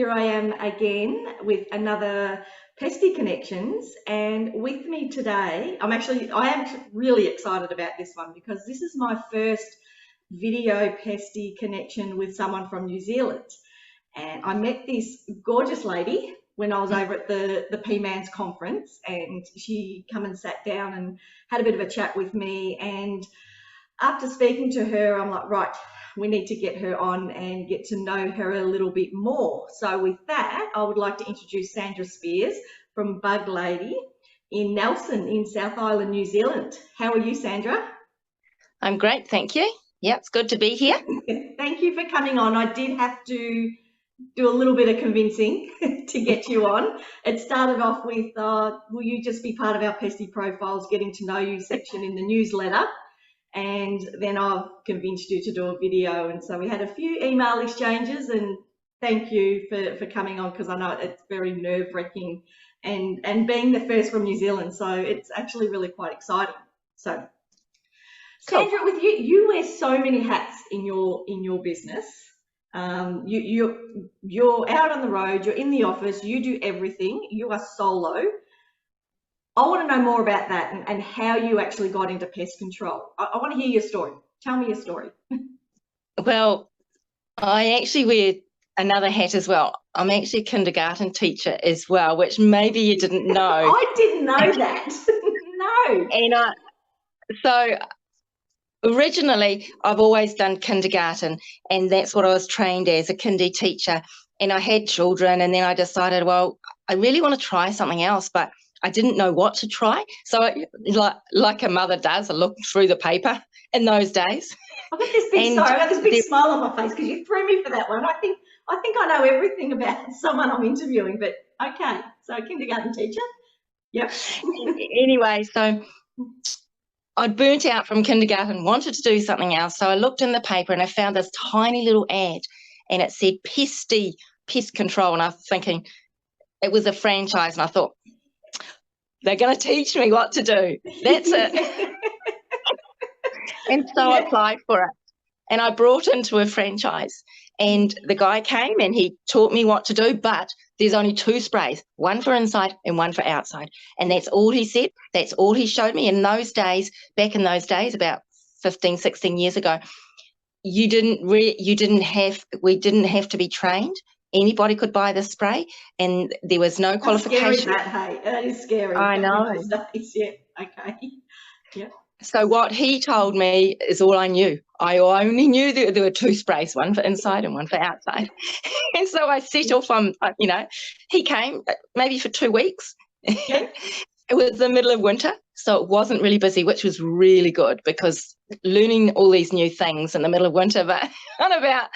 here I am again with another Pestie Connections, and with me today, I am really excited about this one because this is my first video Pestie connection with someone from New Zealand. And I met this gorgeous lady when I was over at the P-Man's conference, and she come and sat down and had a bit of a chat with me. And after speaking to her, I'm like, right, we need to get her on and get to know her a little bit more. So with that, I would like to introduce Sandra Speirs from Buglady in Nelson in South Island, New Zealand. How are you, Sandra? I'm great, thank you. Yeah, it's good to be here. Thank you for coming on. I did have to do a little bit of convincing to get you on. It started off with, will you just be part of our Pestie Profiles Getting to Know You section in the newsletter? And then I've convinced you to do a video. And so we had a few email exchanges, and thank you for coming on, because I know it's very nerve-wracking and being the first from New Zealand. So it's actually really quite exciting. So cool. Sandra, with you, you wear so many hats in your business. You're out on the road, you're in the office, you do everything, you are solo. I want to know more about that and how you actually got into pest control. I want to hear your story. Tell me your story. Well, I actually wear another hat as well. I'm actually a kindergarten teacher as well, which maybe you didn't know. I didn't know that. No. And so originally, I've always done kindergarten, and that's what I was trained as, a kindy teacher. And I had children, and then I decided, well, I really want to try something else, but I didn't know what to try. So like a mother does, I looked through the paper in those days. I've got this big smile on my face because you threw me for that one. I think I know everything about someone I'm interviewing, but okay. So kindergarten teacher. Yep. Anyway, so I'd burnt out from kindergarten, wanted to do something else. So I looked in the paper and I found this tiny little ad, and it said Pestie, pest control. And I was thinking it was a franchise, and I thought, they're going to teach me what to do. That's it. And so I applied for it, and I brought into a franchise, and the guy came and he taught me what to do, but there's only 2 sprays, one for inside and one for outside. And that's all he said. That's all he showed me. In those days, back in those days, about 15, 16 years ago, we didn't have to be trained. Anybody could buy the spray, and there was no qualification. That's scary, hey, that is scary. I know. Yeah, okay. Yeah. So what he told me is all I knew. I only knew that there were 2 sprays, one for inside and one for outside. And so I set off on, he came maybe for 2 weeks. Yeah. It was the middle of winter, so it wasn't really busy, which was really good, because learning all these new things in the middle of winter. But on about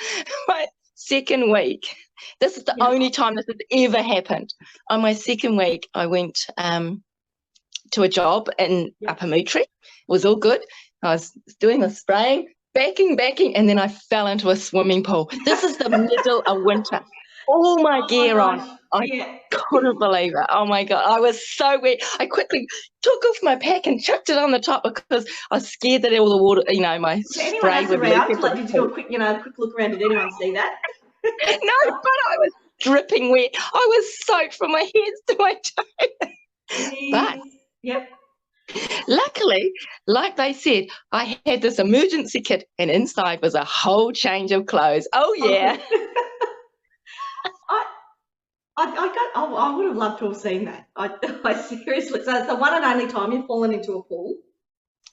my second week, this is the only time this has ever happened. On my second week, I went to a job in Upper Mootry. It was all good. I was doing the spraying, backing, and then I fell into a swimming pool. This is the middle of winter. All my gear on. I couldn't believe it. Oh, my God. I was so wet. I quickly took off my pack and chucked it on the top because I was scared that all the water, my spray would leak. Did you do a quick look around? Did anyone see that? No, but I was dripping wet. I was soaked from my head to my toes. But luckily, like they said, I had this emergency kit, and inside was a whole change of clothes. Oh, yeah. I would have loved to have seen that. I seriously. So it's the one and only time you've fallen into a pool.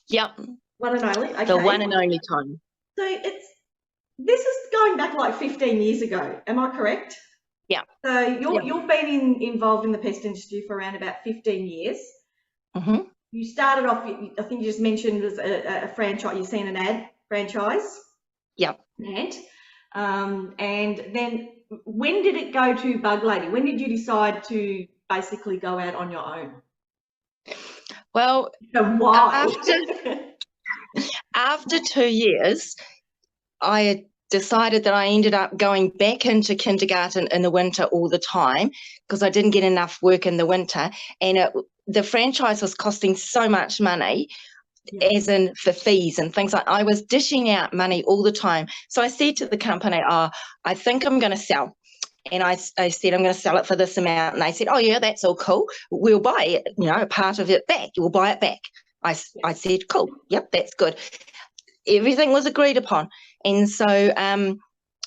Yep. One and only. Okay. The one and only time. So this is going back like 15 years ago. Am I correct? Yeah. So you've been involved in the pest industry for around about 15 years. Mm-hmm. You started off, I think you just mentioned, as a franchise. You've seen an ad, franchise. Yep. Ad. And then when did it go to Buglady? When did you decide to basically go out on your own? Well, why? After 2 years, I had decided that I ended up going back into kindergarten in the winter all the time because I didn't get enough work in the winter, and the franchise was costing so much money, as in for fees and things like that. I was dishing out money all the time. So I said to the company, I think I'm going to sell. And I said, I'm going to sell it for this amount. And they said, oh, yeah, that's all cool. We'll buy it, a part of it back. We'll buy it back. I said, cool. Yep, that's good. Everything was agreed upon. And so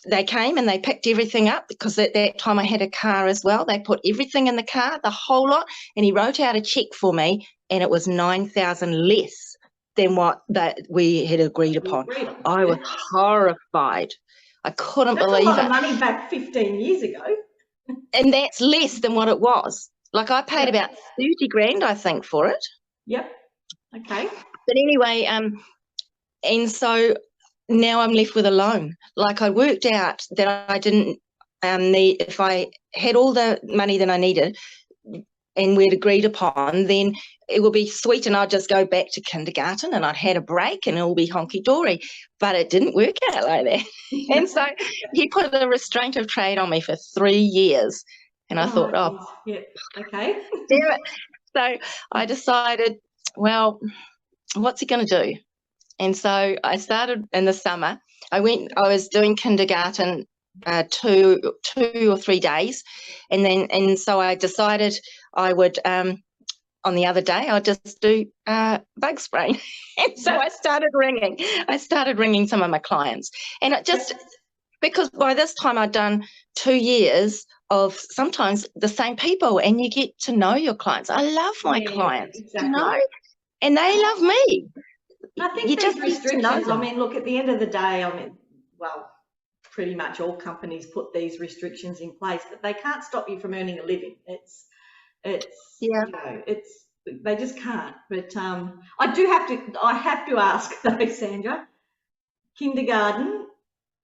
they came and they picked everything up, because at that time I had a car as well. They put everything in the car, the whole lot, and he wrote out a cheque for me, and it was $9,000 less than what we had agreed upon. I was horrified. I couldn't believe it. That's a lot of money back 15 years ago. And that's less than what it was. Like, I paid about 30 grand, I think, for it. Yep. Okay. But anyway, and so now I'm left with a loan. Like, I worked out that I didn't need, if I had all the money that I needed and we'd agreed upon, then it would be sweet and I'd just go back to kindergarten and I'd had a break and it will be honky-dory. But it didn't work out like that. And so he put a restraint of trade on me for 3 years. And I thought, yeah, okay. Damn it. So I decided, well, what's he going to do? And so I started in the summer. I was doing kindergarten 2 or 3 days, and so I decided I would on the other day I'd just do bug spraying. And so I started ringing some of my clients, and it just, because by this time I'd done 2 years of sometimes the same people, and you get to know your clients. I love my clients, exactly. And they love me. I think you these restrictions, I mean, look, at the end of the day, I mean, well, pretty much all companies put these restrictions in place, but they can't stop you from earning a living. It's they just can't. But I have to ask though, Sandra, kindergarten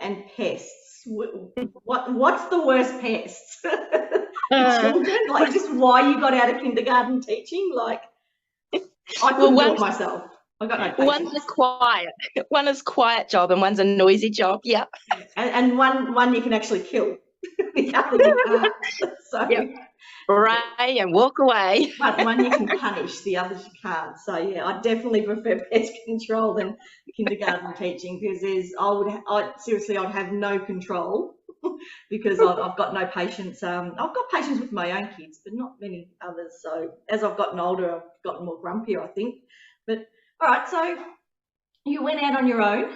and pests, what's the worst pests? Children, like, just why you got out of kindergarten teaching? Like, I couldn't do it myself. I got no patience. One is quiet job, and one's a noisy job. Yeah, and one you can actually kill. The other you can't. So pray and walk away. But one you can punish, the others you can't. So yeah, I definitely prefer pest control than kindergarten teaching, because I'd have no control because I've got no patience. I've got patience with my own kids, but not many others. So as I've gotten older, I've gotten more grumpier, I think. But all right, so you went out on your own.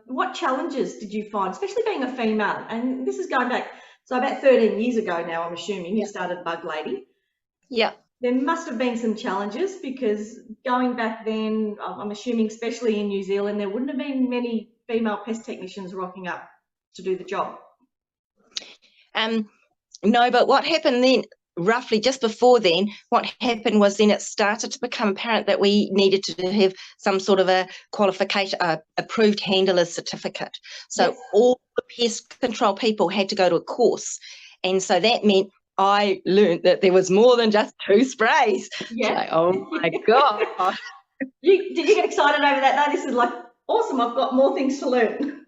What challenges did you find, especially being a female? And this is going back, so about 13 years ago now, I'm assuming you started Buglady. Yeah. There must have been some challenges, because going back then, I'm assuming, especially in New Zealand, there wouldn't have been many female pest technicians rocking up to do the job. No, but what happened then, roughly just before then, what happened was then it started to become apparent that we needed to have some sort of a qualification, approved handler's certificate. So all the pest control people had to go to a course. And so that meant I learned that there was more than just 2 sprays. Yeah. Like, oh my God. Did you get excited over that? No, this is like, awesome, I've got more things to learn.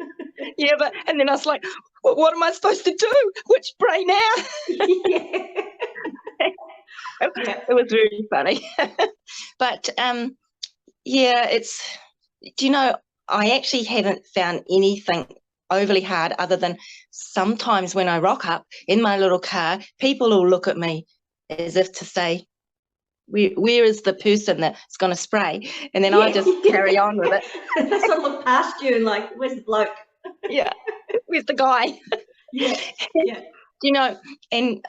Yeah, and then I was like, well, what am I supposed to do? Which spray now? It was really funny. But I actually haven't found anything overly hard, other than sometimes when I rock up in my little car, people will look at me as if to say, where is the person that's going to spray? And then I just carry on with it. They sort of look past you and like, where's the bloke? Yeah, where's the guy? Yeah. And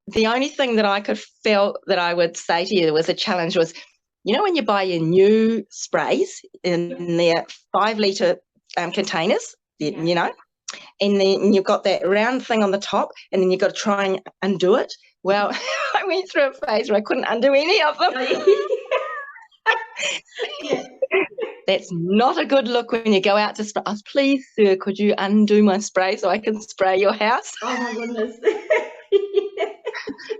the only thing that I could feel that I would say to you was a challenge was, when you buy your new sprays in their 5-litre containers, and then you've got that round thing on the top, and then you've got to try and undo it. Well, I went through a phase where I couldn't undo any of them. That's not a good look when you go out to spray. Please, sir, could you undo my spray so I can spray your house? Oh, my goodness.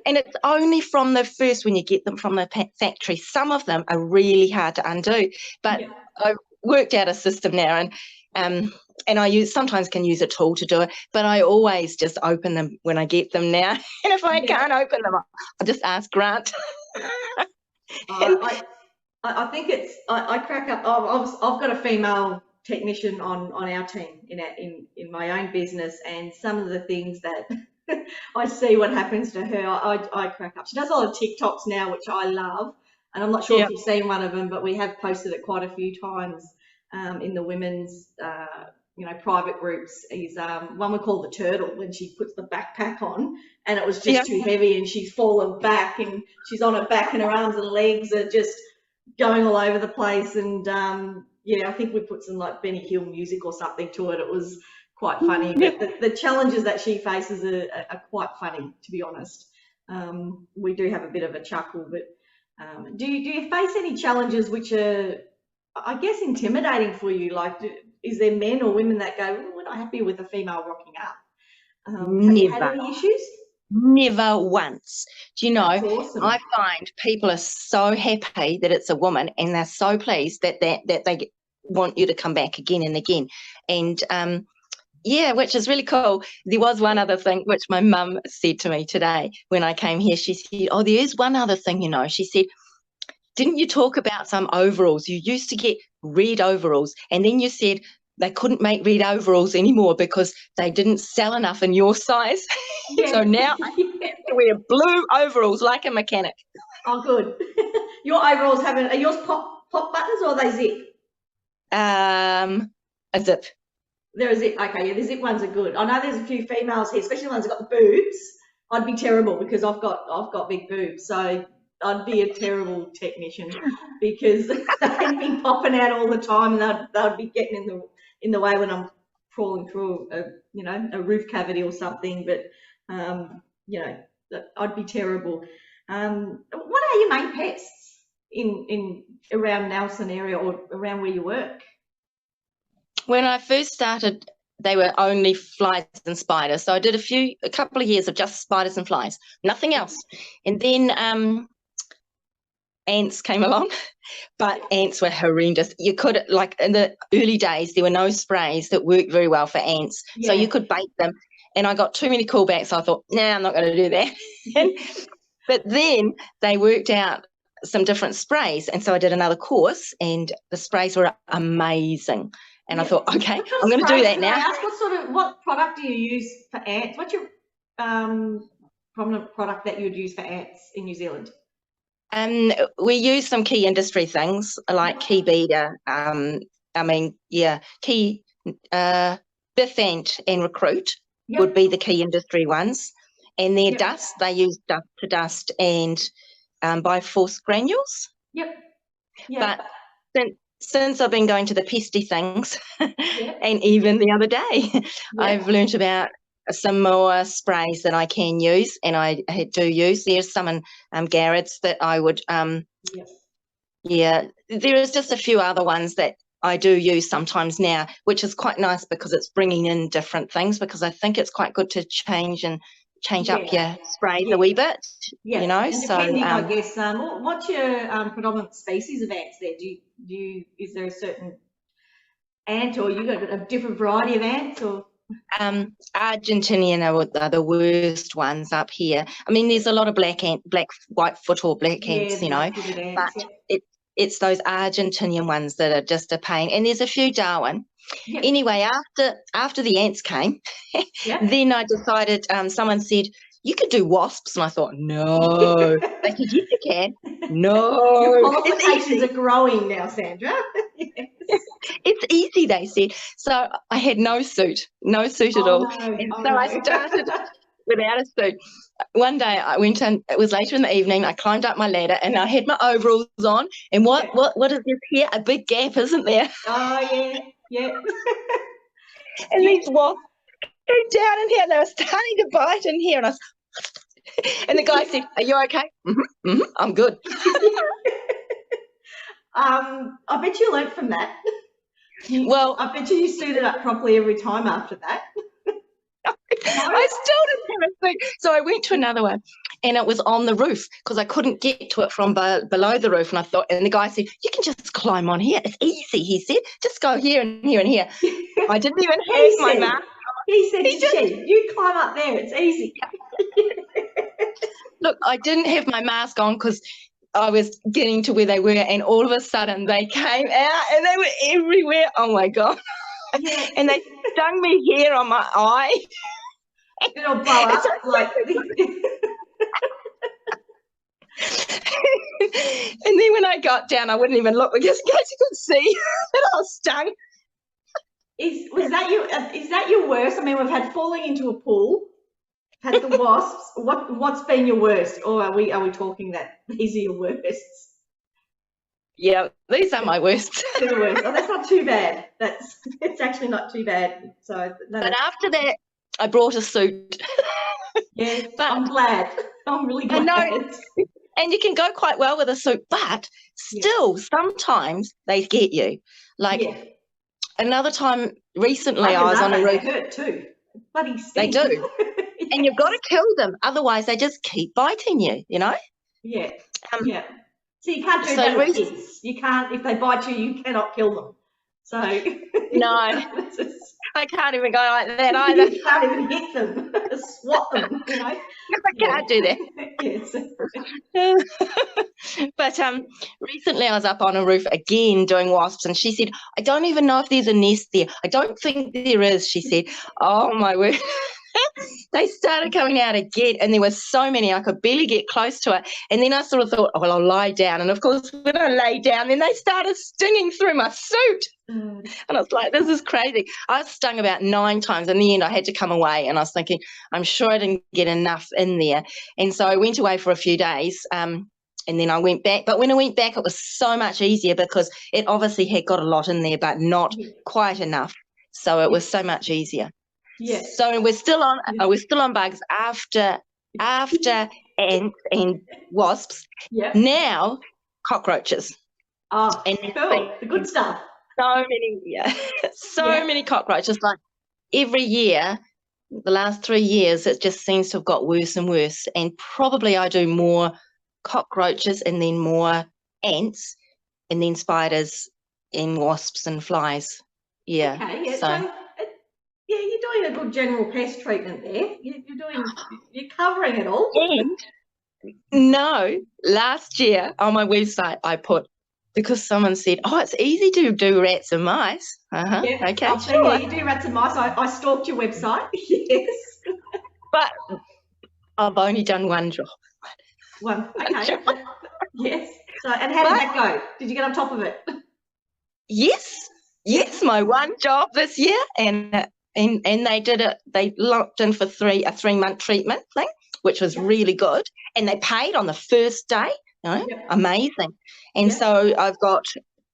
And it's only from the first, when you get them from the factory. Some of them are really hard to undo. But I've worked out a system now, and I sometimes can use a tool to do it, but I always just open them when I get them now. And if I can't open them, I'll just ask Grant. I think I crack up. I've got a female technician on our team in my own business, and some of the things that I see what happens to her. I crack up. She does a lot of TikToks now, which I love. And I'm not sure Yeah. if you've seen one of them, but we have posted it quite a few times in the women's, private groups. Is one we call the turtle, when she puts the backpack on and it was Yeah. just too heavy and she's fallen back and she's on her back and her arms and legs are just going all over the place. And I think we put some like Benny Hill music or something to it. It was quite funny, Yeah. but the challenges that she faces are quite funny, to be honest. We do have a bit of a chuckle, but do you face any challenges which are, I guess, intimidating for you? Like, is there men or women that go, "Oh, we're not happy with a female rocking up"? Have you had Never. any issues? Never once. Do you know, That's awesome. I find people are so happy that it's a woman, and they're so pleased that they want you to come back again and again. And yeah, which is really cool. There was one other thing which my mum said to me today when I came here. She said, "Oh, there is one other thing, you know." She said, "Didn't you talk about some overalls? You used to get red overalls, and then you said they couldn't make red overalls anymore because they didn't sell enough in your size." Yeah. So now I have to wear blue overalls like a mechanic. Oh, good. Your overalls are yours pop buttons or are they zip? A zip. They're a zip. Okay, yeah, the zip ones are good. I know there's a few females here, especially the ones that got the boobs. I'd be terrible because I've got big boobs, so I'd be a terrible technician because they'd be popping out all the time, and they'd be getting in the way when I'm crawling through a roof cavity or something. But I'd be terrible. What are your main pests in around Nelson area or around where you work? When I first started, they were only flies and spiders. So I did a couple of years of just spiders and flies, nothing else. And then ants came along, but ants were horrendous. You could, like in the early days, there were no sprays that worked very well for ants. Yeah. So you could bait them. And I got too many callbacks. So I thought, nah, I'm not going to do that. But then they worked out some different sprays. And so I did another course, and the sprays were amazing. And I thought, okay, I'm going to do that now. What product do you use for ants? What's your prominent product that you would use for ants in New Zealand? We use some key industry things like Key Beater. Key Biff and Recruit would be the key industry ones. And their dust, they use dust to dust and Bifrost granules. Yep. But since I've been going to the Pestie things, and even the other day, I've learnt about some more sprays that I can use, and I do use. There's some in Garrett's that I would, there is just a few other ones that I do use sometimes now, which is quite nice because it's bringing in different things, because I think it's quite good to change up your sprays a wee bit, you know. And depending, I guess, what's your predominant species of ants there? Is there a certain ant, or you got a different variety of ants, or? Argentinian are the worst ones up here. I mean, there's a lot of whitefoot or black ants, you know, but it's those Argentinian ones that are just a pain. And there's a few Darwin. Anyway, after the ants came, then I decided, someone said, you could do wasps. And I thought, no. They said, yes, you can. No. Your qualifications are growing now, Sandra. It's easy, they said. So I had no suit at all. I started without a suit. One day I went in, it was later in the evening, I climbed up my ladder and I had my overalls on. And what is this here? A big gap, isn't there? Oh, yeah. And these wasps came down in here and they were starting to bite in here. And and the guy said, are you okay? Mm-hmm, I'm good. I bet you learnt from that. I bet you suited up properly every time after that. I still didn't have a suit. So I went to another one, and it was on the roof because I couldn't get to it from below the roof. And the guy said, you can just climb on here. It's easy, he said. Just go here and here and here. I didn't even have my mask. He said, you climb up there. It's easy. Look, I didn't have my mask on because I was getting to where they were, and all of a sudden they came out and they were everywhere. Oh, my God. And they stung me here on my eye. It'll blow up. So Like, and then when I got down, I wouldn't even look because in case you could see that I was stung. is that your worst? I mean, we've had falling into a pool, had the wasps. What's been your worst? Or are we talking that these are your worsts? Yeah, these are my worst. They're the worst. Oh, that's not too bad. It's actually not too bad. So no, But after that, I brought a suit. yeah, But I'm glad. I'm really I glad. know, and you can go quite well with a suit, but still, sometimes they get you. Like Yeah. another time recently, I Buggers, was on aren't a they? roof. They hurt too. Bloody They stink. do. And you've got to kill them. Otherwise, they just keep biting you, you know? Yeah. Yeah. So you can't do So that with kids. You can't, if they bite you, you cannot kill them. So no, I can't even go like that either. you can't even hit them, swat them, you know. I can't do that. Yes. But recently I was up on a roof again doing wasps, and she said, I don't even know if there's a nest there. I don't think there is, she said. Oh my word. They started coming out again, and there were so many I could barely get close to it. And then I sort of thought, oh, well, I'll lie down. And of course, when I lay down, then they started stinging through my suit. And I was like, this is crazy. I was stung about 9 times. In the end, I had to come away, and I was thinking, I'm sure I didn't get enough in there. And so I went away for a few days, and then I went back. But when I went back, it was so much easier because it obviously had got a lot in there, but not quite enough. So it was so much easier. Yeah. So we're still on bugs after ants and wasps. Yeah. Now cockroaches. Oh, and cool. The good stuff. So many, many cockroaches. Like every year, the last 3 years, it just seems to have got worse and worse. And probably I do more cockroaches and then more ants and then spiders and wasps and flies. Yeah. Okay, yeah. So you're doing a good general pest treatment there. You're covering it all. And no, last year on my website I put, because someone said, oh, it's easy to do rats and mice. Yeah, okay, I've sure. seen, yeah, you do rats and mice. I stalked your website. Yes. But I've only done one job. One. Okay. Yes. So, and how did that go? Did you get on top of it? Yes, my one job this year, and they did it. They locked in for a 3-month treatment thing, which was really good, and they paid on the first day. You know, amazing. And so I've got.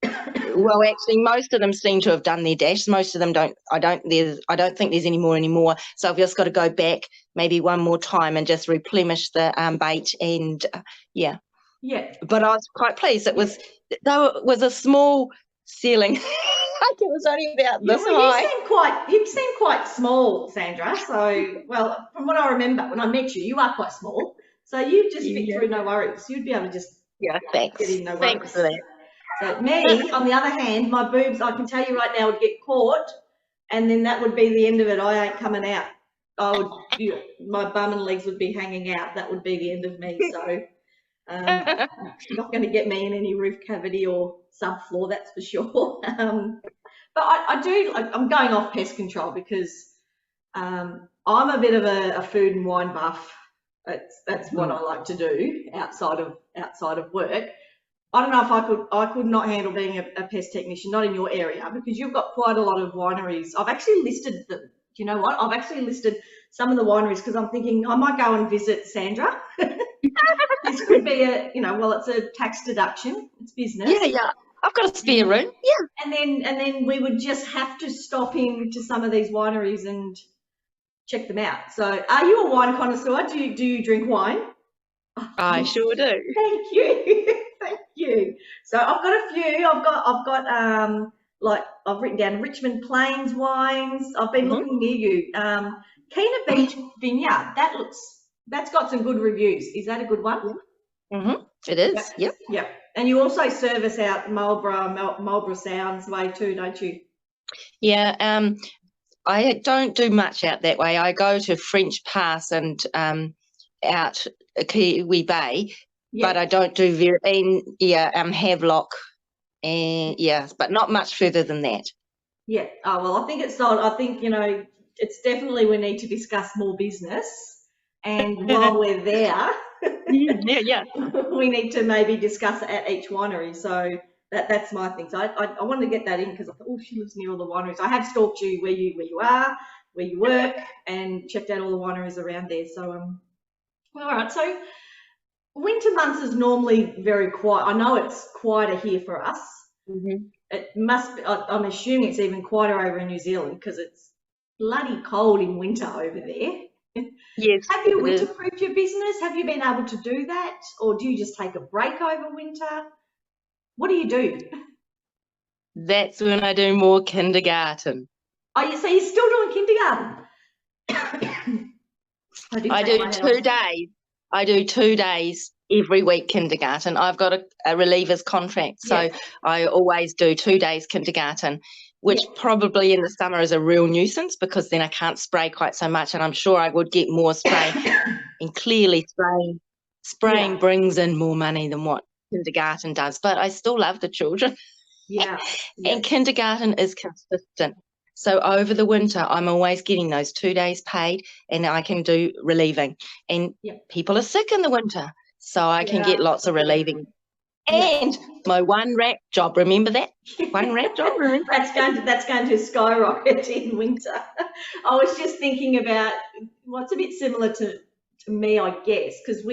Well, actually, most of them seem to have done their dash. Most of them don't. I don't think there's any more anymore. So I've just got to go back maybe one more time and just replenish the bait. And yeah. But I was quite pleased. It was, though it was a small ceiling. Like it was only about this high. You seem quite small, Sandra. So, well, from what I remember when I met you, you are quite small. So you just fit through, no worries. You'd be able to just thanks. Get in, no Thanks worries. for that. So me, on the other hand, my boobs, I can tell you right now, would get caught, and then that would be the end of it. I ain't coming out. My bum and legs would be hanging out. That would be the end of me. So not going to get me in any roof cavity or subfloor, that's for sure. But I'm going off pest control because I'm a bit of a food and wine buff. That's what I like to do outside of work. I don't know if I could not handle being a pest technician, not in your area, because you've got quite a lot of wineries. I've actually listed them. Do you know what? I've actually listed some of the wineries because I'm thinking I might go and visit Sandra. This could be it's a tax deduction. It's business. Yeah. I've got a spare room. Yeah. And then we would just have to stop into some of these wineries and check them out. So are you a wine connoisseur? Do you drink wine? I sure do. Thank you. Thank you. So I've got a few. I've got I've written down Richmond Plains wines. I've been looking near you. Keener Beach Vineyard. That's got some good reviews. Is that a good one? It is. Yep. And you also service out Marlborough Sounds way too, don't you? Yeah. I don't do much out that way. I go to French Pass and out Kiwi Bay, but I don't do Havelock, and but not much further than that. Yeah. Oh well, I think it's sold. I think it's definitely we need to discuss more business. And while we're there, yeah. we need to maybe discuss it at each winery. So that's my thing. So I wanted to get that in because I thought, oh, she lives near all the wineries. I have stalked you where you are, where you work, and checked out all the wineries around there. So all right. So winter months is normally very quiet. I know it's quieter here for us. Mm-hmm. It must be, I'm assuming it's even quieter over in New Zealand because it's bloody cold in winter over there. Yes. Have you winter-proofed your business? Have you been able to do that? Or do you just take a break over winter? What do you do? That's when I do more kindergarten. Oh, so you're still doing kindergarten? I do 2 days. I do 2 days every week kindergarten. I've got a reliever's contract, so I always do 2 days kindergarten, which probably in the summer is a real nuisance because then I can't spray quite so much, and I'm sure I would get more spray. And clearly spraying brings in more money than what kindergarten does, but I still love the children. And kindergarten is consistent. So over the winter, I'm always getting those 2 days paid and I can do relieving. And people are sick in the winter, so I can get lots of relieving. And my one rack job, remember that? One rack job, remember? That's going to skyrocket in winter. I was just thinking about what's a bit similar to me, I guess, because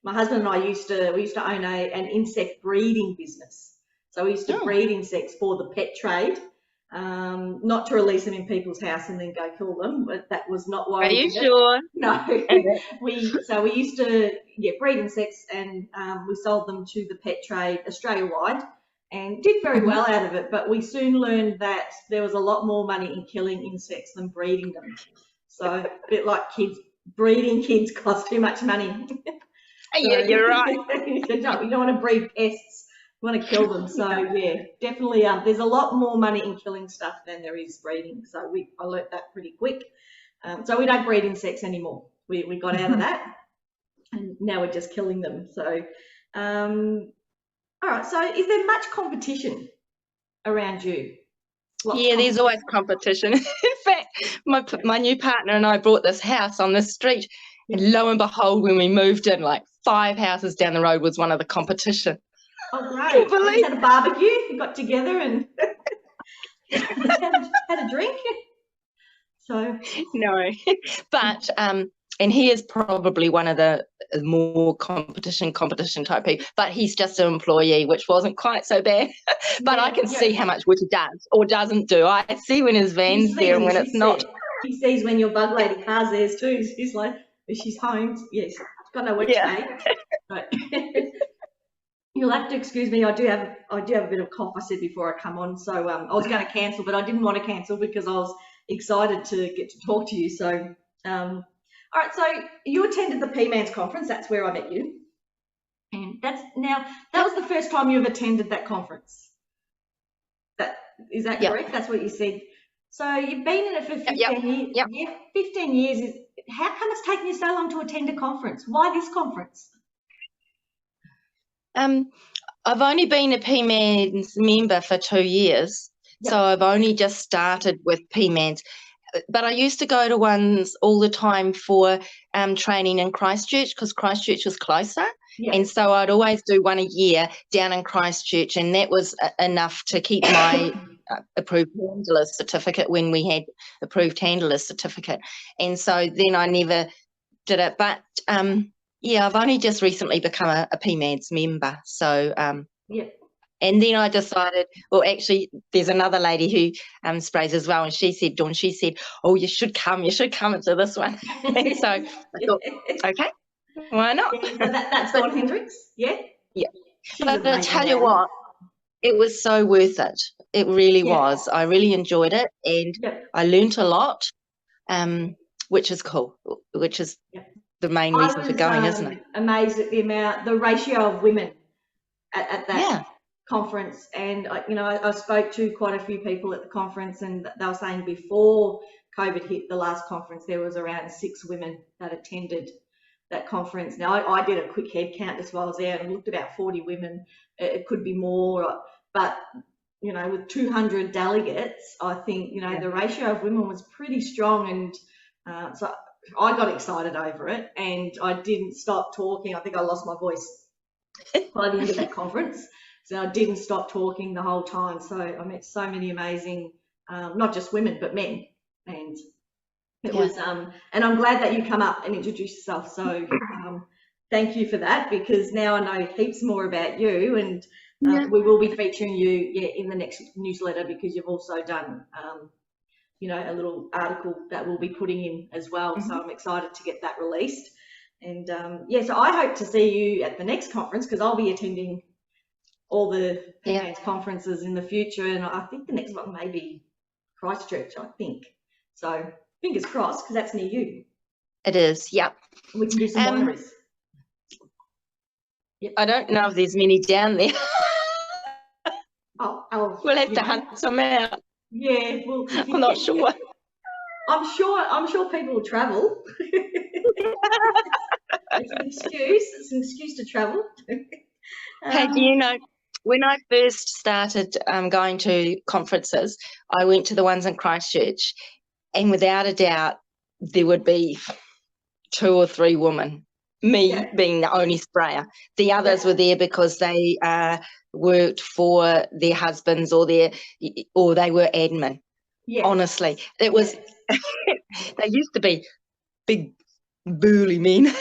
my husband and I used to own an insect breeding business. So we used to breed insects for the pet trade, not to release them in people's house and then go kill them. But that was not why. Are you sure? No. we used to breed insects and we sold them to the pet trade Australia-wide and did very well out of it. But we soon learned that there was a lot more money in killing insects than breeding them. So a bit like kids, breeding kids costs too much money. Yeah, you're right. You don't want to breed pests. You want to kill them. So definitely. There's a lot more money in killing stuff than there is breeding. So I learnt that pretty quick. So we don't breed insects anymore. We got out of that, and now we're just killing them. So, all right. So, is there much competition around you? There's always competition. In fact, my new partner and I bought this house on this street, and lo and behold, when we moved in, like 5 houses down the road was one of the competition. Oh, great! You had a barbecue. You got together and had a drink. So no, but and he is probably one of the more competition type people, but he's just an employee, which wasn't quite so bad. But I can see how much work he does or doesn't do. I see when his van's there and when it's not. He sees when your Buglady car's there too. He's like, she's home. Yes, got no work today. But you'll have to excuse me. I do have a bit of cough. I said before I come on, so I was going to cancel, but I didn't want to cancel because I was excited to get to talk to you. So, all right. So you attended the PMANS conference. That's where I met you, and that was the first time you've attended that conference. Is that correct? That's what you said. So you've been in it for 15 years. Yeah, 15 years. How come it's taken you so long to attend a conference? Why this conference? I've only been a PMANS member for 2 years, so I've only just started with PMANS. But I used to go to ones all the time for training in Christchurch because Christchurch was closer. And so I'd always do one a year down in Christchurch, and that was enough to keep my approved handler certificate when we had approved handler certificate. And so then I never did it. But I've only just recently become a PMANS member. So and then I decided, well, actually, there's another lady who sprays as well, and she said, Dawn, oh, you should come into this one. And so I thought, okay, why not? So that's Dawn Hendricks, yeah? But I tell you what, it was so worth it. It really was. I really enjoyed it, and I learnt a lot, which is cool, which is the main reason for going, isn't it? Amazed at the ratio of women at that conference, and I spoke to quite a few people at the conference, and they were saying before COVID hit the last conference, there was around 6 women that attended that conference. Now I did a quick head count just while I was there and looked about 40 women. It could be more, but you know, with 200 delegates, I think, you know, the ratio of women was pretty strong, and so I got excited over it, and I didn't stop talking. I think I lost my voice by the end of that conference, so I didn't stop talking the whole time. So I met so many amazing, not just women, but men, and it was, and I'm glad that you come up and introduce yourself. So thank you for that, because now I know heaps more about you, and we will be featuring you in the next newsletter, because you've also done, you know, a little article that we'll be putting in as well. So I'm excited to get that released. And so I hope to see you at the next conference, because I'll be attending all the PANS conferences in the future, and I think the next one may be Christchurch, I think. So fingers crossed, because that's near you. It is, yep. We can do some wineries. Yep. I don't know if there's many down there. We'll have to hunt some out. Yeah, well, I'm not sure. I'm sure people will travel. It's an excuse to travel. Hey, do you know, when I first started going to conferences, I went to the ones in Christchurch, and without a doubt, there would be 2 or 3 women, me being the only sprayer. The others were there because they worked for their husbands, or they were admin. Honestly, it was they used to be big burly men.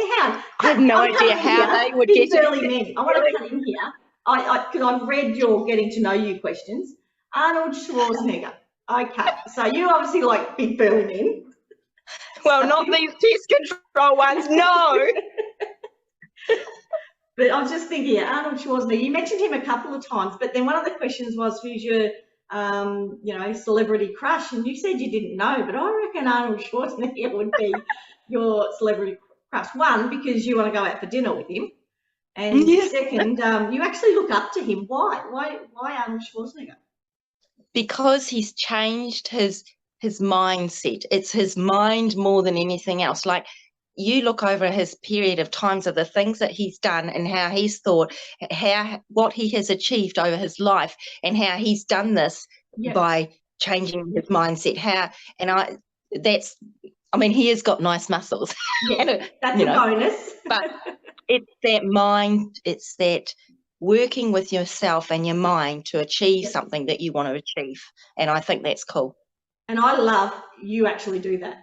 I have no idea how they would get burly men. I want to cut in here, because I've read your getting to know you questions. Arnold Schwarzenegger. Okay, so you obviously like big burly men. Well, not these pest control ones, no. But I was just thinking, Arnold Schwarzenegger, you mentioned him a couple of times, but then one of the questions was, who's your, you know, celebrity crush? And you said you didn't know, but I reckon Arnold Schwarzenegger would be your celebrity crush. One, because you want to go out for dinner with him, and second, you actually look up to him. Why Arnold Schwarzenegger? Because he's changed his mindset. It's his mind more than anything else. Like, you look over his period of times of the things that he's done, and how he's thought, what he has achieved over his life, and how he's done this by changing his mindset. I mean, he has got nice muscles. That's a bonus. But it's that mind, it's that working with yourself and your mind to achieve something that you want to achieve. And I think that's cool. And I love you actually do that,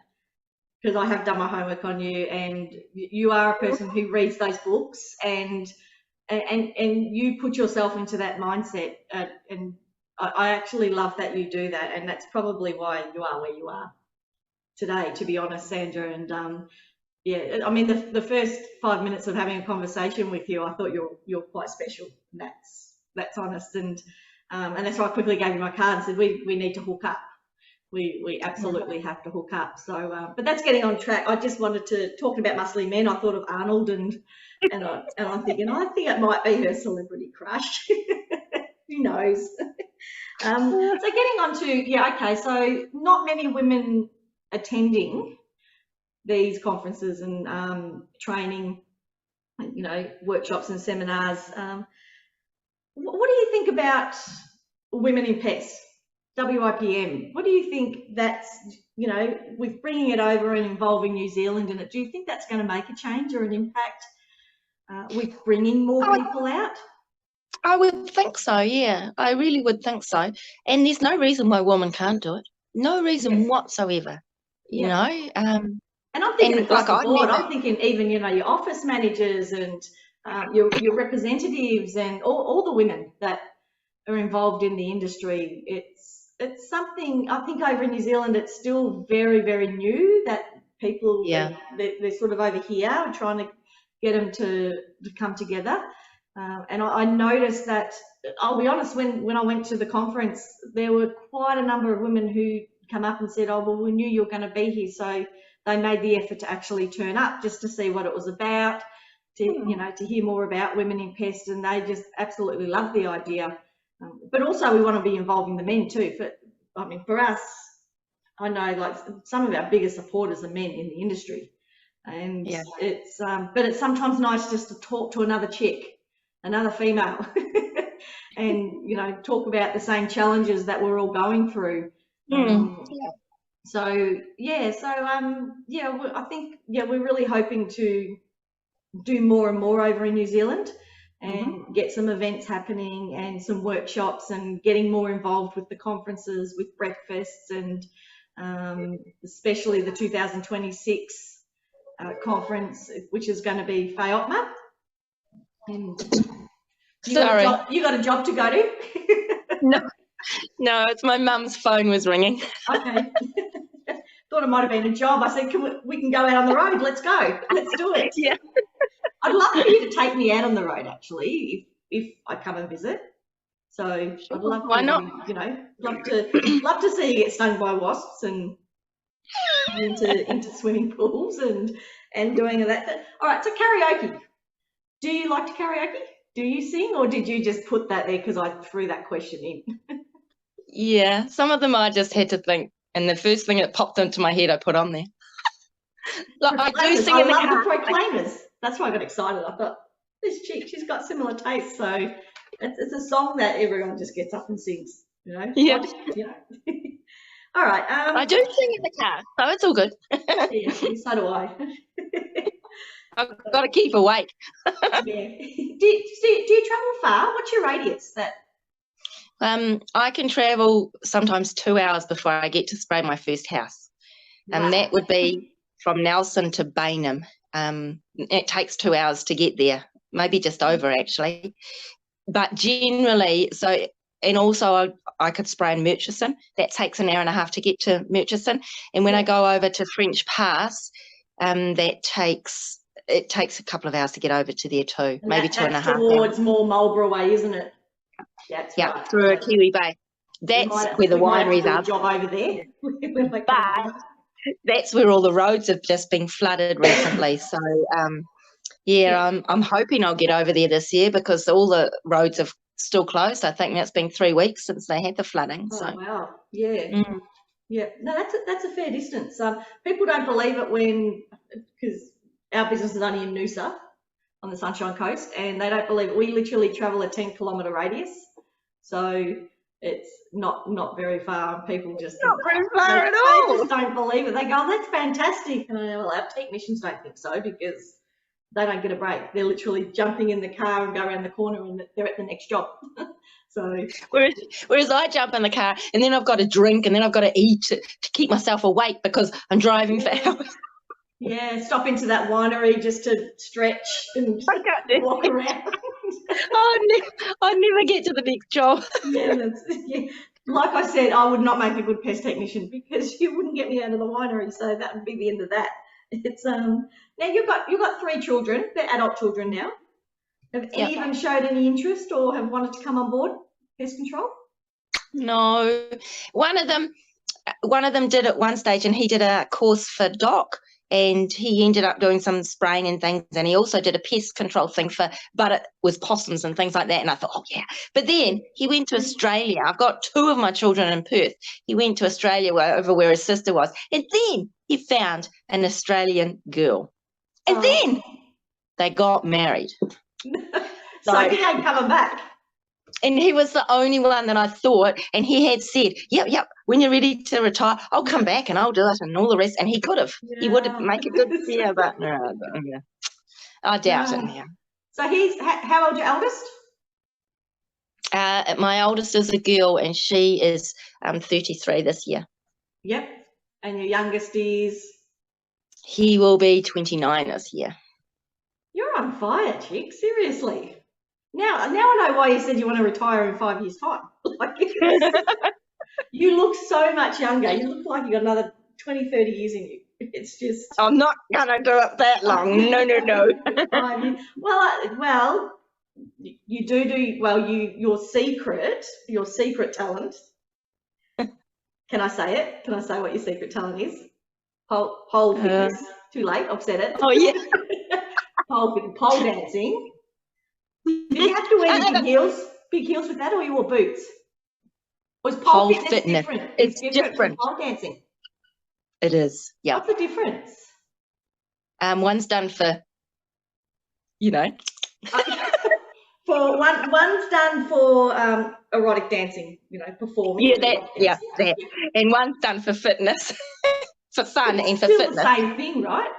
because I have done my homework on you, and you are a person who reads those books, and you put yourself into that mindset, and I actually love that you do that, and that's probably why you are where you are today, to be honest, Sandra. And I mean, the first 5 minutes of having a conversation with you, I thought you're quite special. That's honest, and that's why I quickly gave you my card and said we need to hook up. We absolutely have to hook up. So, but that's getting on track. I just wanted to talk about muscly men. I thought of Arnold, and I'm thinking, I think it might be her celebrity crush. Who knows? So getting on to so not many women attending these conferences and training, you know, workshops and seminars. What do you think about women in Pest? WIPM, what do you think that's, you know, with bringing it over and involving New Zealand in it, do you think that's going to make a change or an impact with bringing more people out? I would think so, yeah. I really would think so. And there's no reason why women can't do it. No reason whatsoever, you know. And I'm thinking across the board. I'm thinking even, you know, your office managers and your representatives and all the women that are involved in the industry. It's something, I think over in New Zealand, it's still very, very new that people, they're sort of over here trying to get them to come together. And I noticed that, I'll be honest, when I went to the conference, there were quite a number of women who come up and said, oh, well, we knew you were going to be here. So they made the effort to actually turn up just to see what it was about, to, you know, to hear more about women in Pest, and they just absolutely loved the idea. But also we want to be involving the men too. I mean, for us, I know like some of our biggest supporters are men in the industry, and it's but it's sometimes nice just to talk to another chick another female, and, you know, talk about the same challenges that we're all going through. So yeah, I think we're really hoping to do more and more over in New Zealand and get some events happening and some workshops and getting more involved with the conferences, with breakfasts, and especially the 2026 conference, which is going to be FAOPMA. And you got a job to go to? No, it's my mum's phone was ringing. Okay. Thought it might have been a job. I said, we can go out on the road. Let's go. Let's do it. Yeah. I'd love for you to take me out on the road, actually, if I come and visit. So I'd love to, why not? You know, love to see you get stung by wasps and into swimming pools and doing that. But, all right, so karaoke. Do you like to karaoke? Do you sing, or did you just put that there because I threw that question in? Yeah, some of them I just had to think, and the first thing that popped into my head I put on there. Like, I do sing in the car. The Proclaimers. That's why I got excited. I thought, this chick, she's got similar tastes, so it's a song that everyone just gets up and sings, you know? Yeah. You know. All right. I do sing in the car, so it's all good. Yeah, so do I. I've got to keep awake. Yeah. Do you travel far? What's your radius? I can travel sometimes 2 hours before I get to spray my first house. Wow. And that would be from Nelson to Bainham. It takes 2 hours to get there, maybe just over actually. But generally, and also I could spray in Murchison. That takes an hour and a half to get to Murchison. And when I go over to French Pass, it takes a couple of hours to get over to there too, and maybe 2.5 hours. Towards more Marlborough way, isn't it? Yeah, right. Through a Kiwi Bay. That's where the wineries are. Job over there. But that's where all the roads have just been flooded recently. So I'm hoping I'll get over there this year because all the roads have still closed. I think that's been 3 weeks since they had the flooding. Oh, wow. Yeah. Yeah. No, that's a fair distance. People don't believe it because our business is only in Noosa on the Sunshine Coast, and they don't believe it. We literally travel a 10-kilometre radius, so it's not very far. People just not very far at all. They just don't believe it. They go, "Oh, that's fantastic," and I go, "Well, our technicians don't think so because they don't get a break. They're literally jumping in the car and go around the corner, and they're at the next job." So whereas I jump in the car and then I've got to drink and then I've got to eat to keep myself awake because I'm driving for hours. Yeah, stop into that winery just to stretch and walk around. I never get to the next job. Yeah, like I said, I would not make a good pest technician because you wouldn't get me out of the winery, so that would be the end of that. It's now you've got 3 children. They're adult children now. Have any of them showed any interest or have wanted to come on board pest control? No, one of them did at one stage, and he did a course for Doc. And he ended up doing some spraying and things, and he also did a pest control thing but it was possums and things like that. And I thought, oh yeah. But then he went to Australia. I've got 2 of my children in Perth. He went to Australia over where his sister was, and then he found an Australian girl, and then they got married. So he ain't coming back. And he was the only one that I thought, and he had said, yep, when you're ready to retire, I'll come back and I'll do it and all the rest. And he could have. Yeah. He would have make a good but no, I doubt it now. So how old your eldest? My oldest is a girl, and she is 33 this year. Yep. And your youngest is? He will be 29 this year. You're on fire, chick. Seriously. Now I know why you said you want to retire in 5 years' time. You look so much younger. You look like you got another 20, 30 years in you. It's just... I'm not going to do it that long. No. Well, you do well. Your secret talent. Can I say it? Can I say what your secret talent is? Pole fitness. Too late. I've said it. Oh yeah. Pole dancing. Did you have to wear big heels with that, or you wore boots? Was pole fitness different? It's different. From pole dancing. It is. Yeah. What's the difference? One's done for, For one's done for erotic dancing, performing. That. And one's done for fitness, for fun and for still fitness. The same thing, right?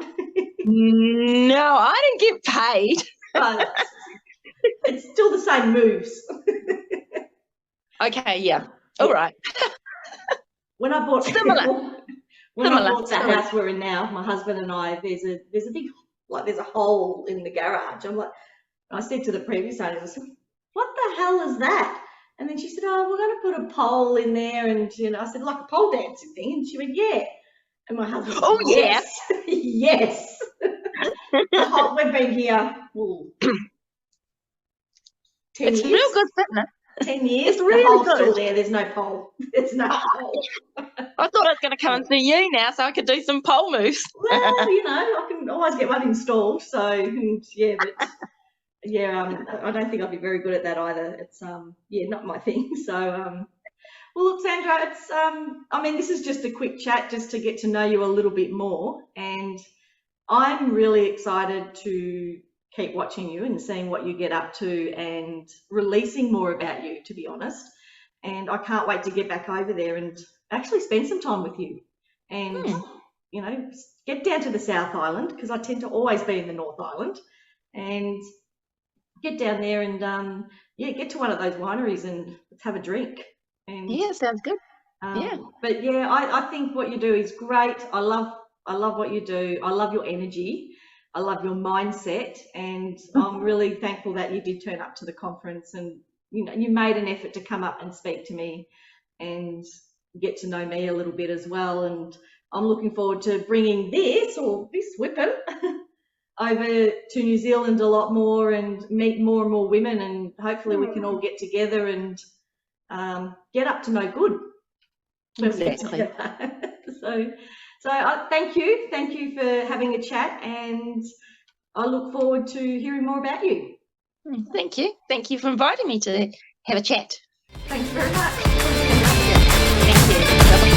No, I didn't get paid. But it's still the same moves. Okay, yeah. All right. When I bought Similar. I bought the house we're in now, my husband and I, there's a big, there's a hole in the garage. I said to the previous owner, I said, what the hell is that? And then she said, oh, we're going to put a pole in there. And, I said, like a pole dancing thing. And she went, yeah. And my husband said, oh, yes. Yes. We've been here 10 it's years. real good fitness. 10 years. It's really the hole's good. still there. There's no pole. There's no pole. I thought I was going to come and see you now so I could do some pole moves. Well, I can always get one installed. So, I don't think I'd be very good at that either. It's, not my thing. So, well, look, Sandra, it's, this is just a quick chat just to get to know you a little bit more. And I'm really excited to keep watching you and seeing what you get up to and releasing more about you, to be honest. And I can't wait to get back over there and actually spend some time with you and, get down to the South Island, because I tend to always be in the North Island, and get down there and, get to one of those wineries and let's have a drink. And, yeah, sounds good. But I think what you do is great. I love what you do. I love your energy. I love your mindset, and I'm really thankful that you did turn up to the conference and you made an effort to come up and speak to me and get to know me a little bit as well. And I'm looking forward to bringing this whipping over to New Zealand a lot more and meet more and more women, and hopefully we can all get together and get up to no good. Exactly. So I thank you for having a chat, and I look forward to hearing more about you. Thank you for inviting me to have a chat. Thanks very much. Thank you. Bye-bye.